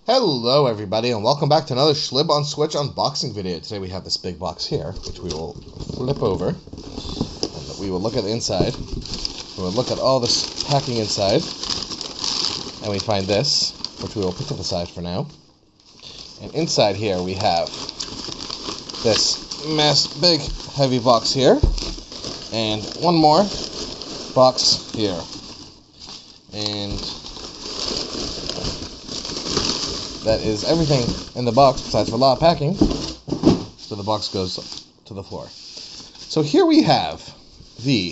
Hello everybody and welcome back to another Schlib on Switch unboxing video. Today we have this big box here, which we will flip over, and we will look at the inside. We will look at all this packing inside, and we find this, which we will put to the side for now. And inside here we have this big heavy box here, and one more box here. And that is everything in the box besides for a lot of packing. So the box goes to the floor. So here we have the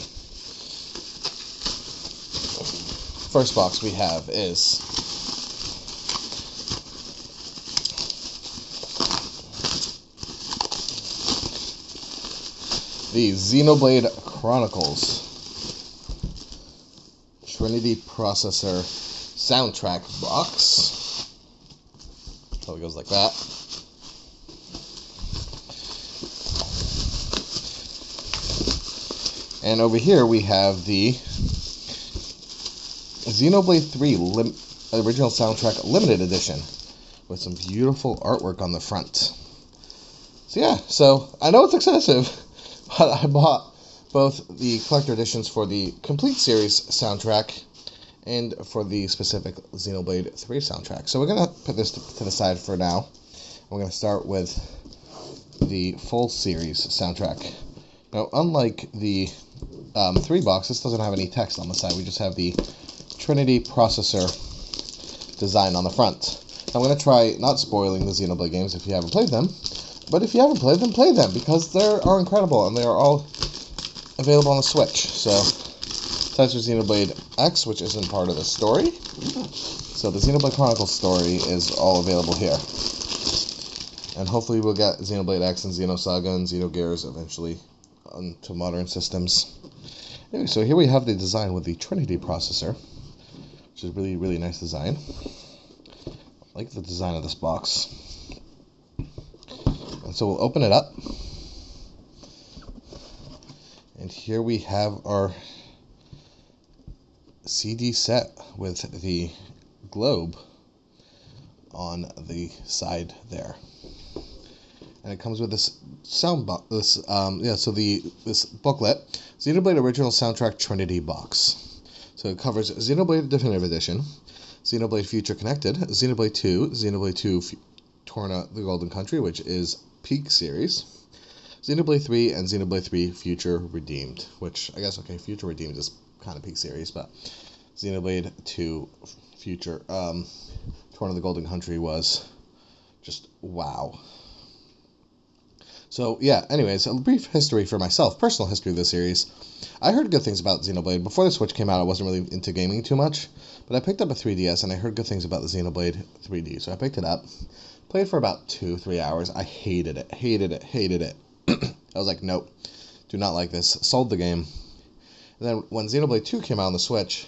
first box we have is the Xenoblade Chronicles Trinity Processor soundtrack box. So it goes like that. And over here we have the Xenoblade III original soundtrack limited edition with some beautiful artwork on the front. So yeah, so I know it's excessive, but I bought both the collector editions for the complete series soundtrack and for the specific Xenoblade III soundtrack. So we're going to put this to the side for now. We're going to start with the full series soundtrack. Now, unlike the 3 box, this doesn't have any text on the side. We just have the Trinity Processor design on the front. I'm going to try not spoiling the Xenoblade games if you haven't played them. But if you haven't played them, play them, because they are incredible, and they are all available on the Switch. So besides for Xenoblade X, which isn't part of the story. So the Xenoblade Chronicles story is all available here. And hopefully we'll get Xenoblade X and Xenosaga and Xenogears eventually onto modern systems. Anyway, so here we have the design with the Trinity processor, which is really, really nice design. I like the design of this box. And so we'll open it up. And here we have our CD set with the globe on the side there, and it comes with this this booklet, Xenoblade Original Soundtrack Trinity Box. So it covers Xenoblade Definitive Edition, Xenoblade Future Connected, Xenoblade 2, Xenoblade 2 Torna the Golden Country, which is Peak Series, Xenoblade 3, and Xenoblade 3 Future Redeemed, which I guess, okay, Future Redeemed is kind of Peak Series, but Xenoblade 2 Future Torn of the Golden Country was just wow. So yeah, anyways, a brief history for myself, personal history of the series. I heard good things about Xenoblade. Before the Switch came out, I wasn't really into gaming too much, but I picked up a 3DS and I heard good things about the Xenoblade 3D, so I picked it up, played for about 2-3 hours. I hated it. I was like, nope, do not like this. Sold the game. And then when Xenoblade 2 came out on the Switch,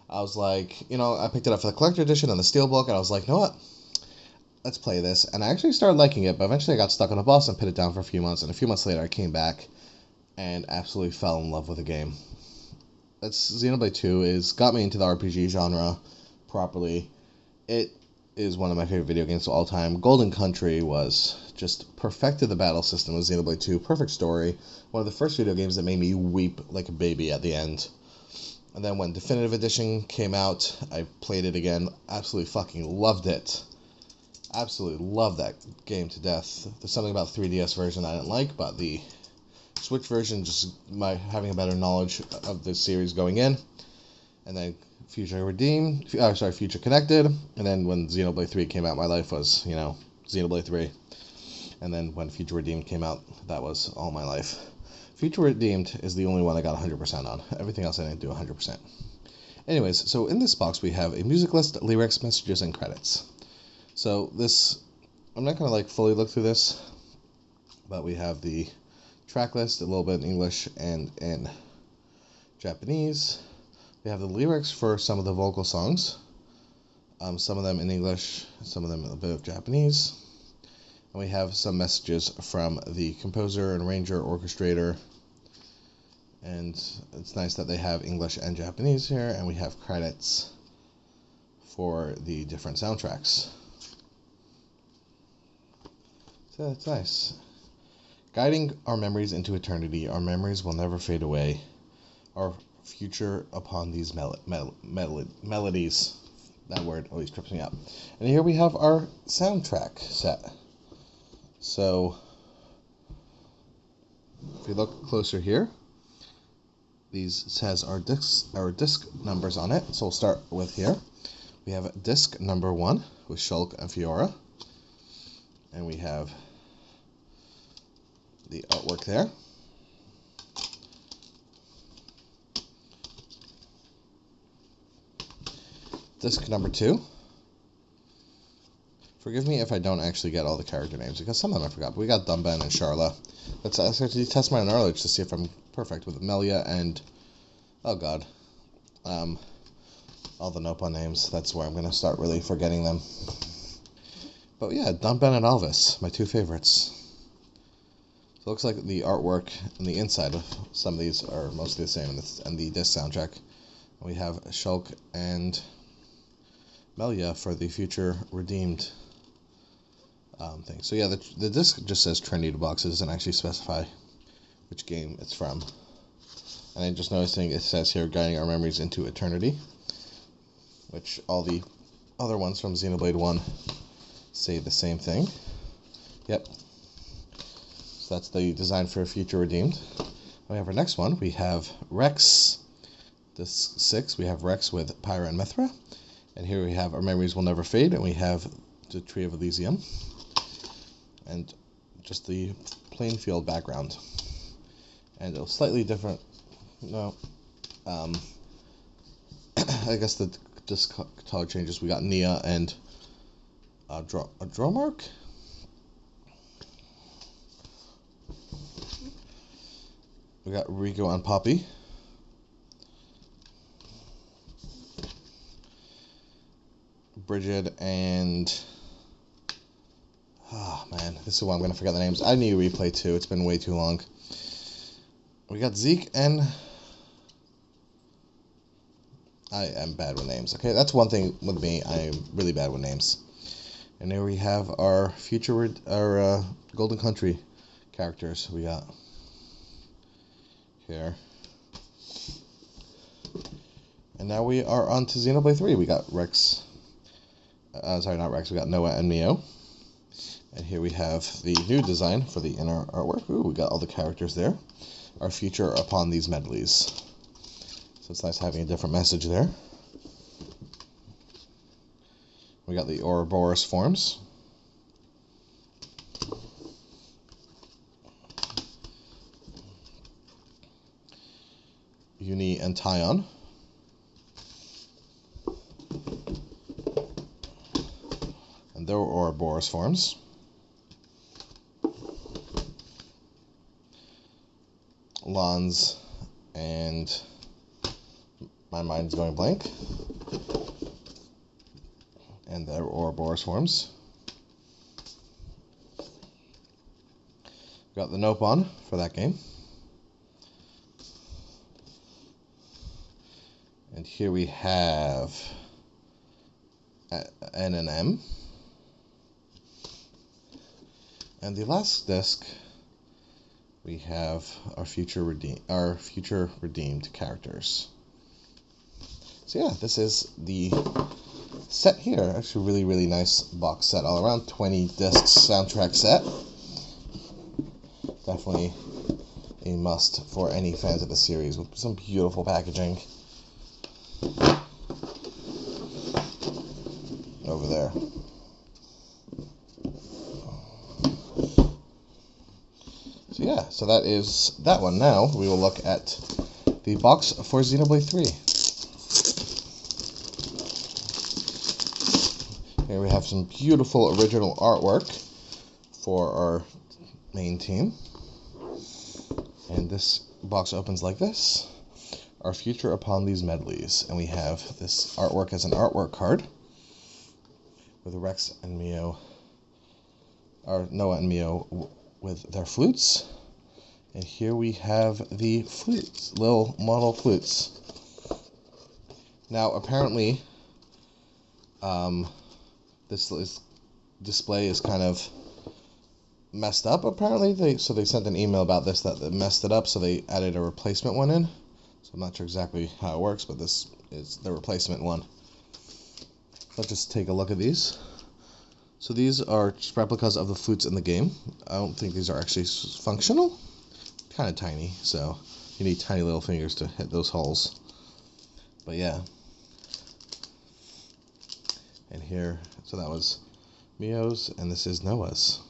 I was like, I picked it up for the collector edition and the steelbook, and I was like, you know what? Let's play this. And I actually started liking it, but eventually I got stuck on a boss and put it down for a few months. And a few months later, I came back and absolutely fell in love with the game. Xenoblade 2 got me into the RPG genre properly. It is one of my favorite video games of all time. Golden Country was just perfected the battle system with Xenoblade 2. Perfect story. One of the first video games that made me weep like a baby at the end. And then when Definitive Edition came out, I played it again. Absolutely fucking loved it. Absolutely loved that game to death. There's something about the 3DS version I didn't like, but the Switch version, just my having a better knowledge of the series going in. And then Future Connected. And then when Xenoblade 3 came out, my life was, Xenoblade 3. And then when Future Redeemed came out, that was all my life. Future Redeemed is the only one I got 100% on. Everything else I didn't do 100%. Anyways, so in this box we have a music list, lyrics, messages, and credits. So this, I'm not going to fully look through this, but we have the track list, a little bit in English and in Japanese. We have the lyrics for some of the vocal songs, some of them in English, some of them in a bit of Japanese. And we have some messages from the composer and arranger, orchestrator. And it's nice that they have English and Japanese here. And we have credits for the different soundtracks. So it's nice. Guiding our memories into eternity, our memories will never fade away. Our future upon these melodies. That word always trips me up. And here we have our soundtrack set. So, if you look closer here, these has our disc numbers on it. So we'll start with here. We have disc number 1 with Shulk and Fiora. And we have the artwork there. Disc number 2. Forgive me if I don't actually get all the character names, because some of them I forgot. But we got Dumben and Sharla. Let's actually test my knowledge to see if I'm perfect with Melia and... oh god. All the Nopon names. That's where I'm going to start really forgetting them. But yeah, Dumben and Alvis, my 2 favorites. So it looks like the artwork and the inside of some of these are mostly the same in the disc soundtrack. We have Shulk and Melia for the future redeemed thing. So yeah, the disc just says Trinity Box. It doesn't actually specify which game it's from. And I'm just noticing it says here, guiding our memories into eternity, which all the other ones from Xenoblade 1 say the same thing. Yep. So that's the design for future redeemed. We have our next one. We have Rex. Disc 6, we have Rex with Pyra and Mithra. And here we have Our Memories Will Never Fade, and we have the Tree of Elysium. And just the plain field background. And a slightly different, no, I guess the disc color changes. We got Nia and a Dromark? We got Rico and Poppy. Bridget and... oh man, this is why I'm going to forget the names. I need to replay too, it's been way too long. We got Zeke and... I am bad with names. Okay, that's one thing with me, I am really bad with names. And here we have our Golden Country characters we got here. And now we are on to Xenoblade 3. We got Rex... sorry, not Rex. We got Noah and Mio. And here we have the new design for the inner artwork. Ooh, we got all the characters there. Our future upon these medleys. So it's nice having a different message there. We got the Ouroboros forms. Uni and Tyon. And their Ouroboros forms. Lons and my mind's going blank. And their Ouroboros forms. Got the Nopon for that game. And here we have N and M. And the last disc, we have our future redeemed characters. So yeah, this is the set here. Actually, really, really nice box set all around. 20 discs soundtrack set. Definitely a must for any fans of the series with some beautiful packaging. Over there. So yeah, so that is that one. Now we will look at the box for Xenoblade 3. Here we have some beautiful original artwork for our main team. And this box opens like this. Our future upon these medleys. And we have this artwork as an artwork card with Rex and Mio, or Noah and Mio with their flutes. And here we have the flutes, little model flutes. Now apparently this display is kind of messed up, apparently. They sent an email about this that messed it up, so they added a replacement one in. So I'm not sure exactly how it works, but this is the replacement one. Let's just take a look at these. So these are just replicas of the flutes in the game. I don't think these are actually functional. Kind of tiny, so you need tiny little fingers to hit those holes. But yeah. And here, so that was Mio's, and this is Noah's.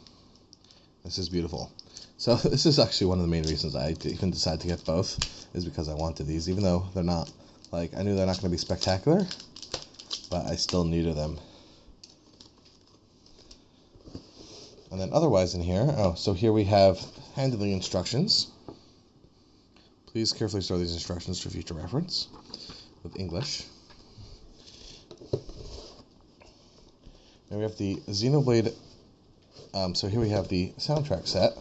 This is beautiful. So this is actually one of the main reasons I even decided to get both, is because I wanted these, even though they're not, like, I knew they're not going to be spectacular, but I still needed them. And then otherwise in here, so here we have handling instructions. Please carefully store these instructions for future reference with English. And we have the Xenoblade, so here we have the soundtrack set.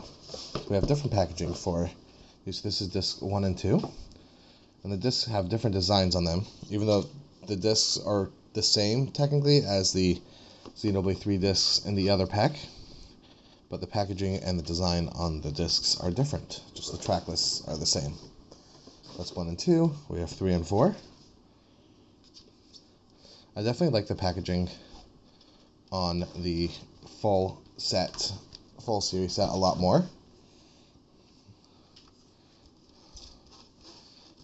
We have different packaging for these. This is disc 1 and 2. And the discs have different designs on them, even though the discs are the same technically as the Xenoblade 3 discs in the other pack. But the packaging and the design on the discs are different. Just the track lists are the same. That's 1 and 2. We have 3 and 4. I definitely like the packaging on the full series set a lot more.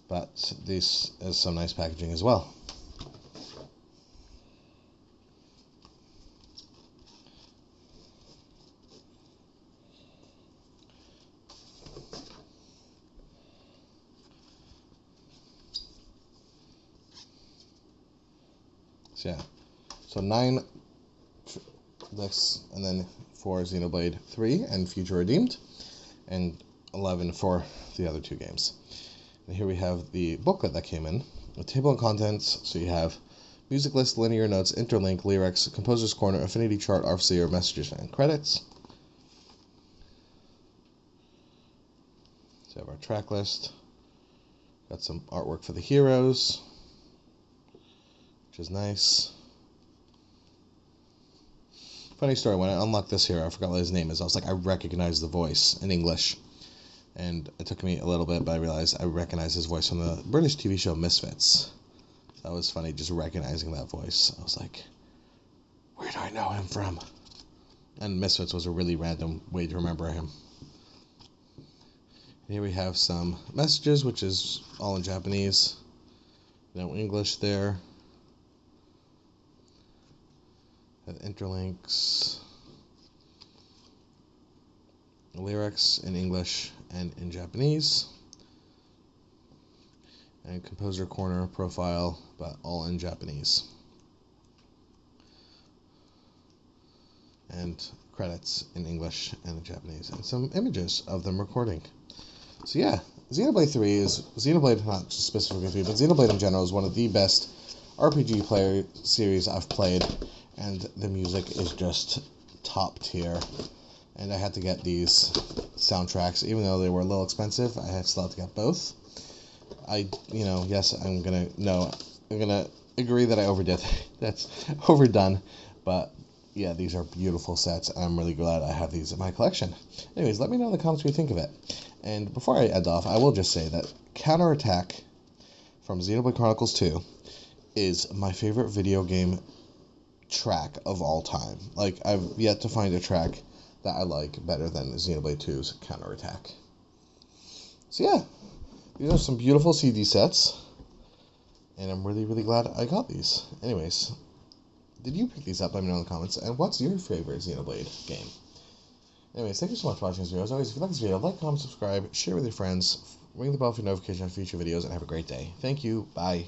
But this is some nice packaging as well. So yeah, so 9 discs, and then for Xenoblade 3 and Future Redeemed, and 11 for the other 2 games. And here we have the booklet that came in, a table of contents. So you have music list, linear notes, interlink, lyrics, composer's corner, affinity chart, RFC, or messages, and credits. So we have our track list. Got some artwork for the heroes, which is nice. Funny story, when I unlocked this hero, I forgot what his name is. I was like, I recognize the voice in English. And it took me a little bit, but I realized I recognized his voice from the British TV show Misfits. That was funny, just recognizing that voice. I was like, where do I know him from? And Misfits was a really random way to remember him. Here we have some messages, which is all in Japanese. No English there. Interlinks. Lyrics in English and in Japanese. And composer corner profile, but all in Japanese. And credits in English and in Japanese. And some images of them recording. So yeah, Xenoblade 3 is, Xenoblade, not just specifically 3, but Xenoblade in general is one of the best RPG player series I've played. And the music is just top tier. And I had to get these soundtracks, even though they were a little expensive. I still had to get both. Yes, I'm gonna agree that I overdid. That's overdone. But yeah, these are beautiful sets, and I'm really glad I have these in my collection. Anyways, let me know in the comments what you think of it. And before I end off, I will just say that Counterattack from Xenoblade Chronicles 2 is my favorite video game track of all time. Like, I've yet to find a track that I like better than Xenoblade 2's Counterattack. So yeah, these are some beautiful CD sets, and I'm really, really glad I got these. Anyways, did you pick these up? Let me know in the comments. And what's your favorite Xenoblade game? Anyways, thank you so much for watching this video. As always, if you like this video, like, comment, subscribe, share with your friends, ring the bell for notifications on future videos, and have a great day. Thank you. Bye.